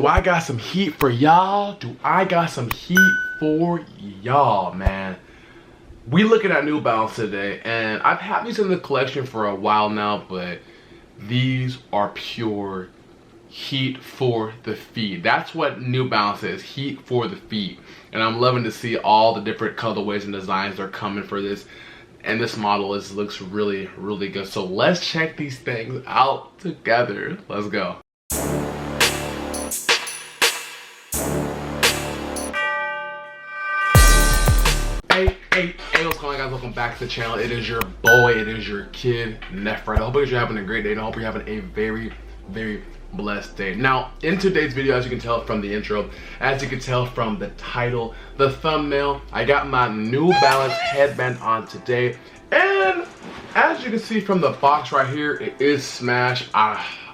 do I got some heat for y'all? Do I got some heat for y'all, man? We looking at New Balance today, and I've had these in the collection for a while now, but these are pure heat for the feet. That's what New Balance is, heat for the feet. And I'm loving to see all the different colorways and designs that are coming for this. And this model looks really, really good. So let's check these things out together. Let's go. Hey, what's going on, guys? Welcome back to the channel. It is your boy, it is your kid, Nefred. I hope you're having a great day, and I hope you're having a very, very blessed day. Now, in today's video, as you can tell from the intro, as you can tell from the title, the thumbnail, I got my New Balance headband on today. And as you can see from the box right here, it is smashed.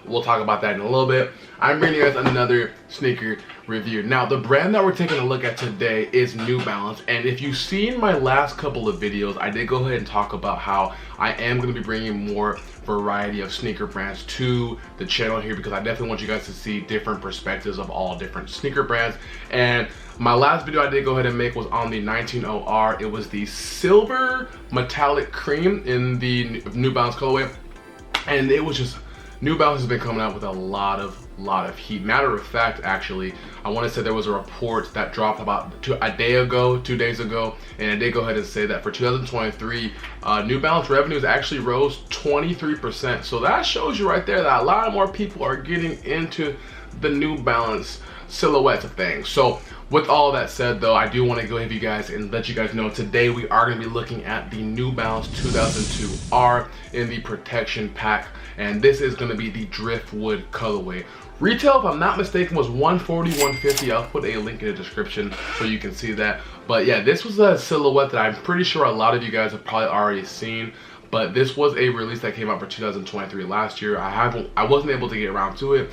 We'll talk about that in a little bit. I'm bringing you guys another sneaker review. Now, the brand that we're taking a look at today is New Balance. And if you've seen my last couple of videos, I did go ahead and talk about how I am going to be bringing more variety of sneaker brands to the channel here, because I definitely want you guys to see different perspectives of all different sneaker brands. And my last video I did go ahead and make was on the 190R. It was the silver metallic cream in the New Balance colorway, and it was just, New Balance has been coming out with a lot of heat. Matter of fact, actually, I want to say there was a report that dropped about 2 days ago, and I did go ahead and say that for 2023, New Balance revenues actually rose 23%. So that shows you right there that a lot more people are getting into the New Balance silhouettes of things. So with all that said, though, I do want to go ahead with you guys and let you guys know today we are going to be looking at the New Balance 2002R in the protection pack, and this is going to be the Driftwood colorway. Retail, if I'm not mistaken, was $140, $150. I'll put a link in the description so you can see that. But yeah, this was a silhouette that I'm pretty sure a lot of you guys have probably already seen. But this was a release that came out for 2023 last year. I wasn't able to get around to it,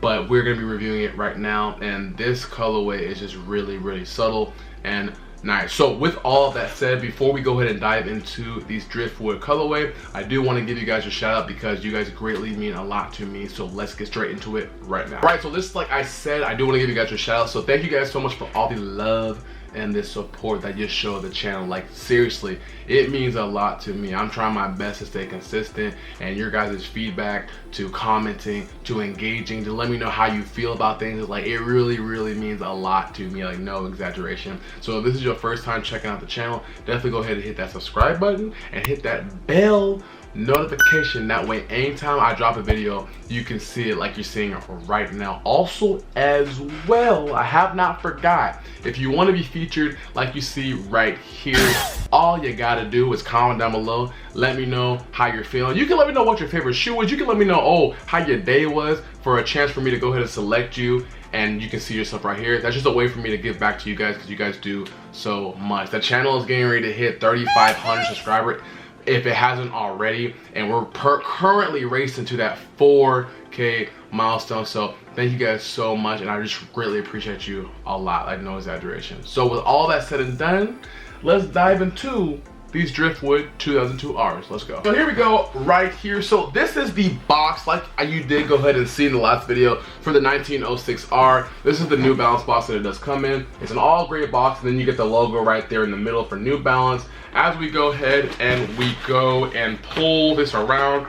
but we're gonna be reviewing it right now. And this colorway is just really, really subtle and nice. So with all of that said, before we go ahead and dive into these Driftwood colorway, I do want to give you guys a shout out because you guys greatly mean a lot to me. So let's get straight into it right now. Right, so this, like I said, I do want to give you guys a shout out. So thank you guys so much for all the love and the support that you show the channel. Like, seriously, it means a lot to me. I'm trying my best to stay consistent, and your guys' feedback, to commenting, to engaging, to let me know how you feel about things, like, it really, really means a lot to me, like, no exaggeration. So if this is your first time checking out the channel, definitely go ahead and hit that subscribe button and hit that bell notification. That way, anytime I drop a video, you can see it like you're seeing it right now. Also, as well, I have not forgot, if you want to be featured like you see right here, all you gotta do is comment down below. Let me know how you're feeling. You can let me know what your favorite shoe is. You can let me know, how your day was, for a chance for me to go ahead and select you, and you can see yourself right here. That's just a way for me to give back to you guys, because you guys do so much. The channel is getting ready to hit 3,500 subscribers, if it hasn't already, and we're currently racing to that 4K milestone. So thank you guys so much, and I just greatly appreciate you a lot, like no exaggeration. So with all that said and done, let's dive into these Driftwood 2002Rs. Let's go. So here we go right here. So this is the box, like you did go ahead and see in the last video, for the 1906R. This is the New Balance box that it does come in. It's an all gray box, and then you get the logo right there in the middle for New Balance. As we go ahead and we go and pull this around,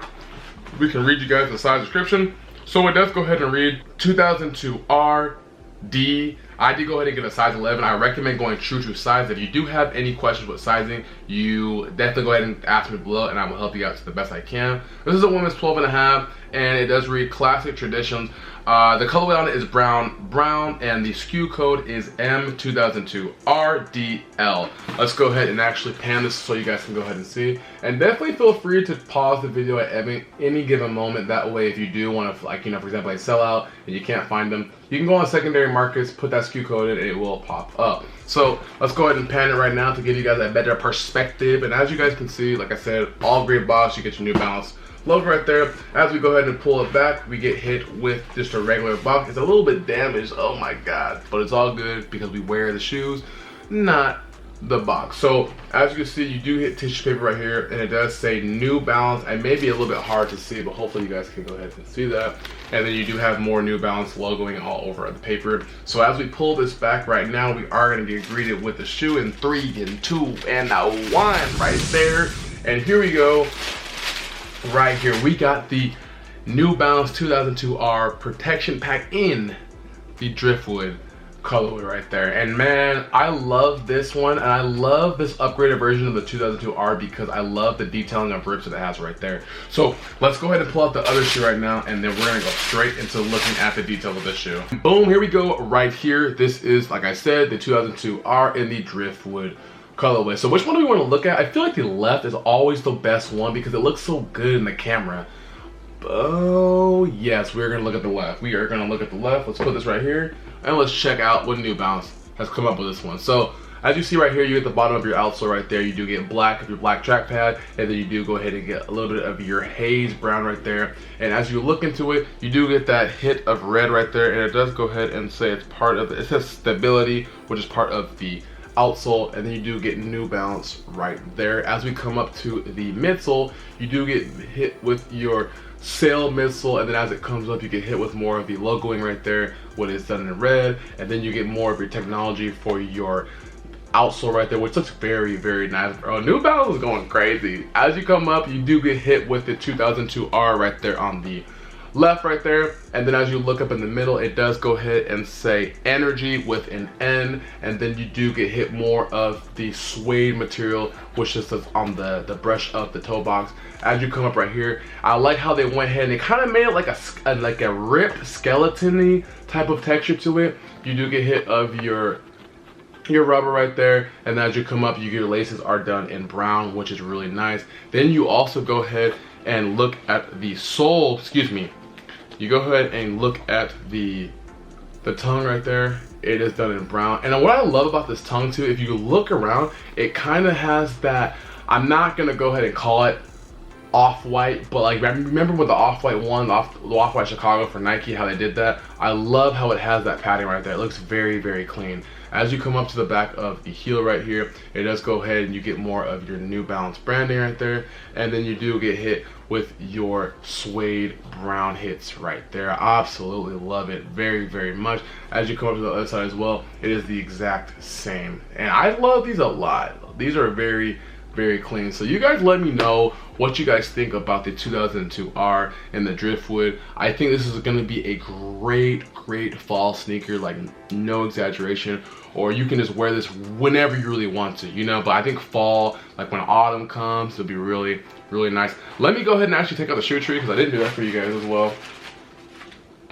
we can read you guys the size description. So it does go ahead and read 2002R D. I did go ahead and get a size 11. I recommend going true to size. If you do have any questions with sizing, you definitely go ahead and ask me below, and I will help you out to the best I can. This is a women's 12.5, and it does read classic traditions. The colorway on it is brown, and the SKU code is M2002RDL. Let's go ahead and actually pan this so you guys can go ahead and see. And definitely feel free to pause the video at any given moment. That way, if you do want to, like, for example, like sell out and you can't find them, you can go on secondary markets, put that SKU code in, and it will pop up. So let's go ahead and pan it right now to give you guys a better perspective. And as you guys can see, like I said, all gray box, you get your New Balance logo right there. As we go ahead and pull it back, we get hit with just a regular box. It's a little bit damaged, oh my god, but it's all good because we wear the shoes, not the box. So as you can see, you do hit tissue paper right here, and it does say New Balance. It may be a little bit hard to see, but hopefully you guys can go ahead and see that. And then you do have more New Balance logoing all over the paper. So as we pull this back right now, we are going to get greeted with the shoe in 3 and 2 and a 1 right there. And here we go. Right here, we got the New Balance 2002R protection pack in the Driftwood colorway right there. And man, I love this one, and I love this upgraded version of the 2002R because I love the detailing of rips that it has right there. So let's go ahead and pull out the other shoe right now, and then we're gonna go straight into looking at the detail of this shoe. Boom, here we go right here. This is, like I said, the 2002R in the Driftwood colorway. So which one do we want to look at? I feel like the left is always the best one because it looks so good in the camera. Oh yes, we're gonna look at the left. We are gonna look at the left. Let's put this right here, and let's check out what New Balance has come up with this one. So as you see right here, you at the bottom of your outsole right there, you do get black of your black track pad, and then you do go ahead and get a little bit of your haze brown right there. And as you look into it, you do get that hit of red right there, and it does go ahead and say it's part of it says stability, which is part of the outsole, and then you do get New Balance right there. As we come up to the midsole, you do get hit with your sail midsole, and then as it comes up, you get hit with more of the logoing right there, what is done in red, and then you get more of your technology for your outsole right there, which looks very, very nice. Bro, New Balance is going crazy. As you come up, you do get hit with the 2002R right there on the left right there, and then as you look up in the middle, it does go ahead and say energy with an N, and then you do get hit more of the suede material, which is on the brush of the toe box. As you come up right here, I like how they went ahead and they kind of made it like a ripped skeleton-y type of texture to it. You do get hit of your rubber right there, and as you come up, your laces are done in brown, which is really nice. Then you also go ahead and look at the sole, you go ahead and look at the tongue right there. It is done in brown. And what I love about this tongue too, if you look around, it kind of has that, I'm not gonna go ahead and call it off-white, but like remember with the off-white one, the off-white Chicago for Nike, how they did that? I love how it has that padding right there. It looks very, very clean. As you come up to the back of the heel right here, it does go ahead and you get more of your New Balance branding right there, and then you do get hit with your suede brown hits right there. I absolutely love it very, very much. As you come up to the other side as well, it is the exact same, and I love these a lot. These are very, very clean. So you guys let me know what you guys think about the 2002R and the Driftwood. I think this is going to be a great fall sneaker, like no exaggeration. Or you can just wear this whenever you really want to, you know. But I think fall, like when autumn comes, it'll be really, really nice. Let me go ahead and actually take out the shoe tree because I didn't do that for you guys as well.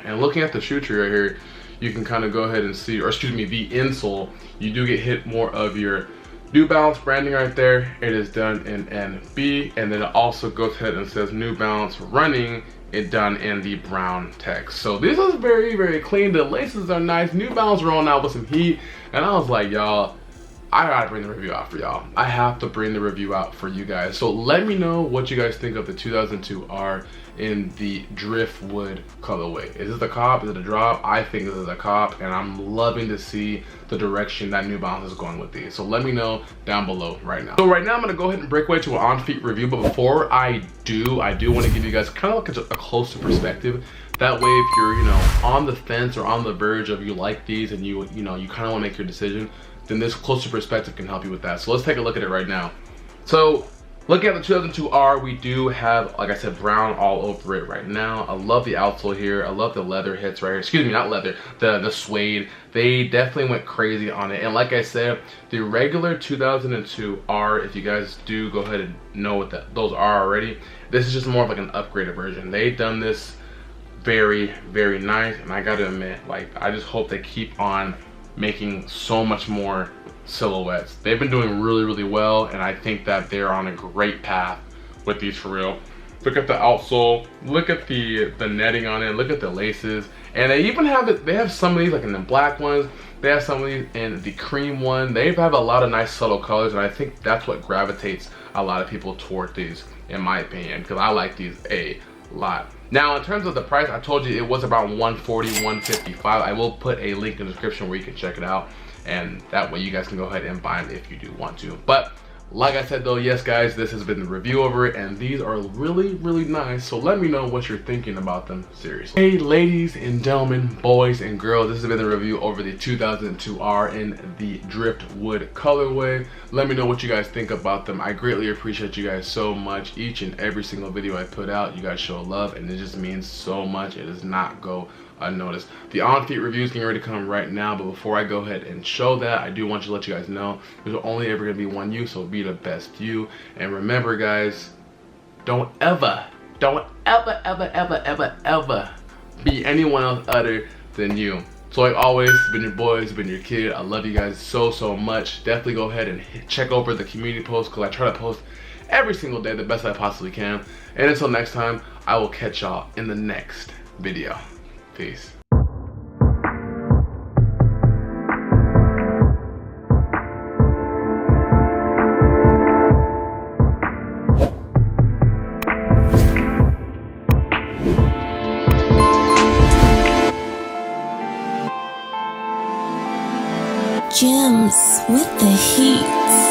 And looking at the shoe tree right here, you can kind of go ahead and see, or excuse me, the insole, you do get hit more of your New Balance branding right there. It is done in NB, and then it also goes ahead and says New Balance running, it done in the brown text. So this is very, very clean. The laces are nice. New Balance rolling out with some heat, and I was like, y'all, I gotta bring the review out for y'all. I have to bring the review out for you guys. So let me know what you guys think of the 2002R in the Driftwood colorway. Is this a cop? Is it a drop? I think this is a cop, and I'm loving to see the direction that New Balance is going with these. So let me know down below right now. So right now I'm gonna go ahead and break away to an on-feet review, but before I do want to give you guys kind of like a closer perspective. That way, if you're, you know, on the fence or on the verge of you like these and you kind of want to make your decision, then this closer perspective can help you with that. So let's take a look at it right now. So looking at the 2002R, we do have, like I said, brown all over it right now. I love the outsole here. I love the leather hits right here. Excuse me, not leather, the suede. They definitely went crazy on it. And like I said, the regular 2002R, if you guys do go ahead and know what those are already, this is just more of like an upgraded version. They've done this very, very nice, and I gotta admit, like, I just hope they keep on making so much more silhouettes. They've been doing really, really well, and I think that they're on a great path with these for real. Look at the outsole, look at the netting on it, look at the laces, and they even have it. They have some of these like in the black ones. They have some of these in the cream one. They have a lot of nice subtle colors, and I think that's what gravitates a lot of people toward these, in my opinion, because I like these a lot. Now, in terms of the price, I told you it was about $140, $155. I will put a link in the description where you can check it out, and that way you guys can go ahead and buy them if you do want to. But like I said though, yes guys, this has been the review over it, and these are really, really nice. So let me know what you're thinking about them, seriously. Hey ladies and gentlemen, boys and girls, this has been the review over the 2002R in the Driftwood colorway. Let me know what you guys think about them. I greatly appreciate you guys so much. Each and every single video I put out, you guys show love, and it just means so much. It does not go unnoticed. The on-feet review is getting ready to come right now, but before I go ahead and show that, I do want to let you guys know there's only ever going to be one you, so be the best you. And remember guys, don't ever be anyone else other than you. So like always, it's been your boy, it's been your kid. I love you guys so much. Definitely go ahead and check over the community post, because I try to post every single day the best I possibly can. And until next time, I will catch y'all in the next video. Peace. Gems with the heat.